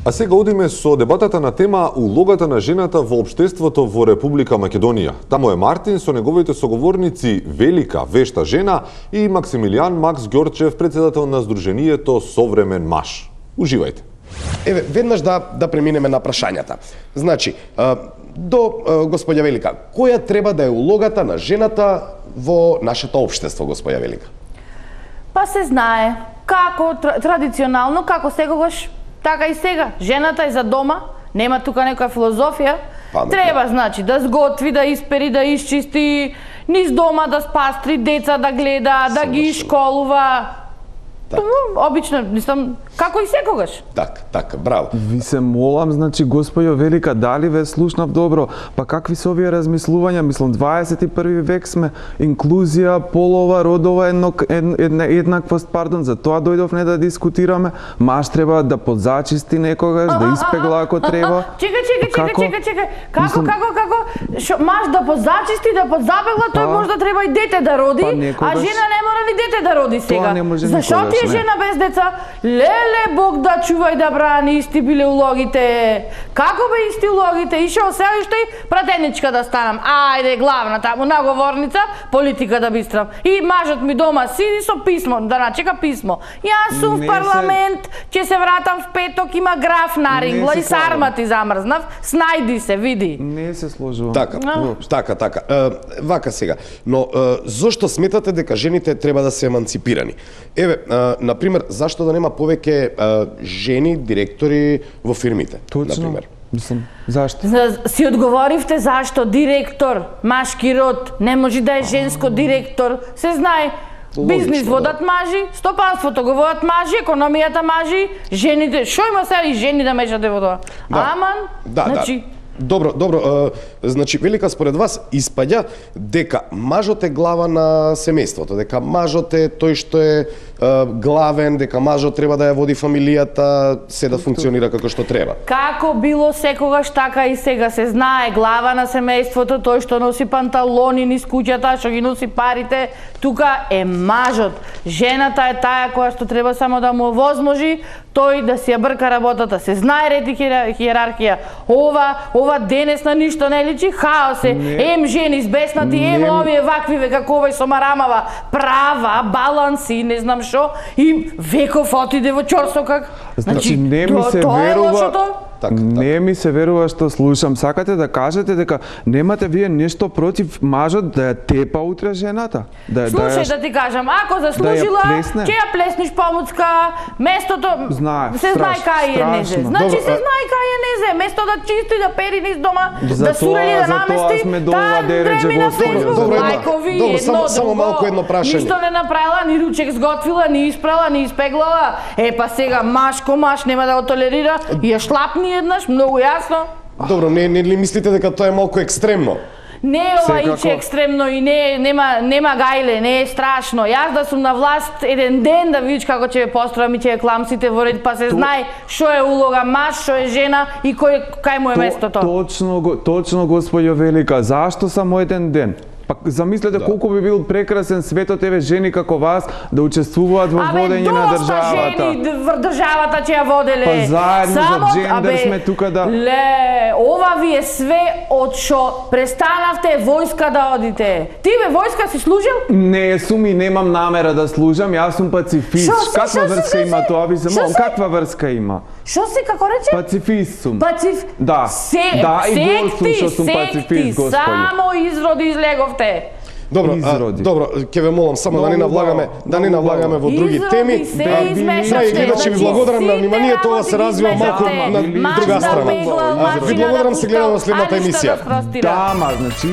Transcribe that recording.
А сега одиме со дебатата на тема улогата на жената во општеството во Република Македонија. Таму е Мартин со неговите соговорници Велика, вешта жена и Максимилијан Макс Ѓорчев, председател на Сдруженијето Современ маж. Уживајте. Еве, веднаш да преминеме на прашањата. Значи, до господја Велика, која треба да е улогата на жената во нашето општество, господја Велика? Па се знае, како традиционално, како секогаш, така и сега. Жената е за дома, нема тука некоја филозофија. Паметно. Треба, значи, да сготви, да испери, да исчисти, низ дома да спастри, деца да гледа, да ги школува. Обично, мислам, како и секогаш. Така, браво. Ви се молам, значи, господјо Велика, дали ве слушнав добро? Па какви се овие размислувања? Мислам, 21 век сме, инклузија, полова, родова еднаквост, за тоа дојдовме да дискутираме. Маж треба да подзачисти некогаш, да испегла ако треба. Чекај. Како? Маж да подзачисти, да подзапегла, тој можда треба и дете да роди, а жена не мора ни дете да роди сега. Тоа не може Зашо никогаш, ти е жена без деца? Леле, Бог да чува и да брани, исти биле улогите. Како бе исти улогите? Ишо се уште и пратеничка да станам. Ајде, главна таму, наговорница, политика да бистрам. И мажот ми дома сиди со писмо, да начека писмо. Јас сум в парламент, ќе се вратам в петок, има граф нарингла и сарма ти замрзнав. Снајди се, види. Не се сложувам. Така. Вака сега. Но зошто сметате дека жените треба да се еманципирани? Еве, например, зашто да нема повеќе жени директори во фирмите? Точно. Например. Мислам, зашто? Си одговоривте зашто директор, машки род, не може да е женско директор. Се знае. Бизнис водат мажи, стопанството го водат мажи, економијата мажи, жените, шо има сега и жени да мешате во тоа? Аман, значи... Добро, значи, Велика, според вас испаѓа дека мажот е глава на семејството, дека мажот е тој што е главен, дека мажот треба да ја води фамилијата, се да функционира како што треба. Како било секогаш, така и сега се знае, глава на семејството, тој што носи панталони низ куќата, што ги носи парите, тука е мажот. Жената е таа која што треба само да му возможи тој да си ја брка работата. Се знае ред и хиерархија. Ова денес на ништо не личи, хаос е. Ем жени збеснати, овие ваквиве како овој со марамава, права, баланси, не знам што, и веков отиде во чорсокак. Значи, не ми се верува. Не ми се верува што слушам. Сакате да кажете дека немате вие нешто против мажот да ја тепа утре жената? Слушај да ти кажам, ако заслужила, ќе ја плесниш помуцка, местото се знае кај е незе. Значи се знае кај е незе, место да чисти, да пери низ дома, да сурели, да намести, таа дреми на фейсбук, лајкови, само малку едно прашање. Ништо не направила, ни ручек сготвила, ни испрала, ни испеглала. Па сега машко маш нема да го толерира и ја шлапни еднаш, многу јасно. Добро, не ли мислите дека тоа е малку екстремно? Не е ова иче екстремно и нема гајле, не е страшно. Јас да сум на власт еден ден да видиш како ќе ве построам и ќе ве кламсите во ред, па се знае што е улога маж, што е жена и кај му е местото. Точно, господјо Велика, зашто само еден ден? Па замислете колку би бил прекрасен светот, еве жени како вас да учествуваат во водење на државата. Доста жени во државата ќе ја воделе. Па заедно за джендер сме тука да... Ова ви е све од што престанавте војска да одите. Ти војска си служил? Не сум и немам намера да служам, јас сум пацифист. Каква врска има тоа? Ви се молам, каква врска има? Шо си, како рече? Пацифист сум. Да, секти, само изроди излеговте. Добро, ќе ве молам само да не навлагаме во други теми. Драги гледачи, ви благодарам на вниманието, ова се развива малку на друга страна. Ви благодарам, се гледаме во следната емисија. Да, значи